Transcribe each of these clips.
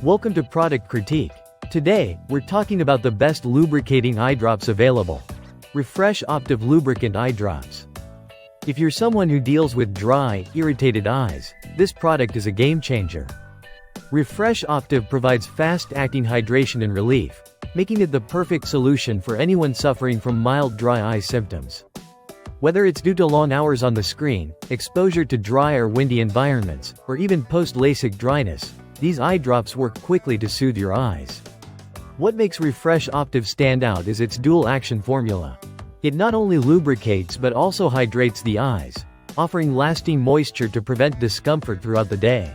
Welcome to Product Critique. Today, we're talking about the best lubricating eye drops available. Refresh Optive Lubricant Eye Drops. If you're someone who deals with dry, irritated eyes, this product is a game changer. Refresh Optive provides fast-acting hydration and relief, making it the perfect solution for anyone suffering from mild dry eye symptoms. Whether it's due to long hours on the screen, exposure to dry or windy environments, or even post-LASIK dryness, these eye drops work quickly to soothe your eyes. What makes Refresh Optive stand out is its dual-action formula. It not only lubricates but also hydrates the eyes, offering lasting moisture to prevent discomfort throughout the day.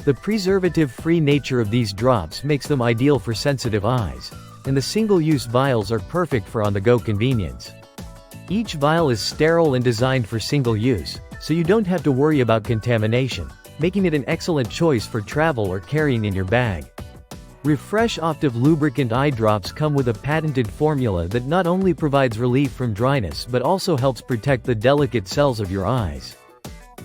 The preservative-free nature of these drops makes them ideal for sensitive eyes, and the single-use vials are perfect for on-the-go convenience. Each vial is sterile and designed for single use, so you don't have to worry about contamination, making it an excellent choice for travel or carrying in your bag. Refresh Optive Lubricant Eye Drops come with a patented formula that not only provides relief from dryness but also helps protect the delicate cells of your eyes.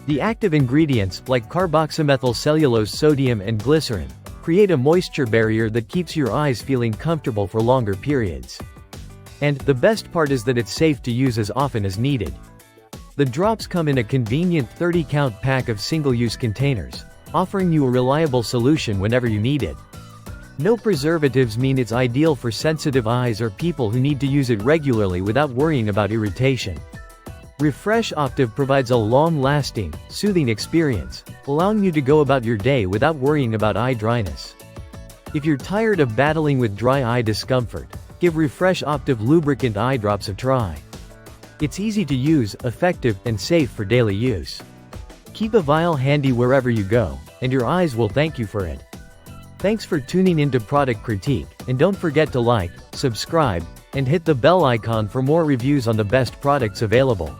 The active ingredients, like carboxymethyl cellulose sodium and glycerin, create a moisture barrier that keeps your eyes feeling comfortable for longer periods. And the best part is that it's safe to use as often as needed. The drops come in a convenient 30-count pack of single-use containers, offering you a reliable solution whenever you need it. No preservatives mean it's ideal for sensitive eyes or people who need to use it regularly without worrying about irritation. Refresh Optive provides a long-lasting, soothing experience, allowing you to go about your day without worrying about eye dryness. If you're tired of battling with dry eye discomfort, give Refresh Optive Lubricant Eye Drops a try. It's easy to use, effective, and safe for daily use. Keep a vial handy wherever you go, and your eyes will thank you for it. Thanks for tuning into Product Critique, and don't forget to like, subscribe, and hit the bell icon for more reviews on the best products available.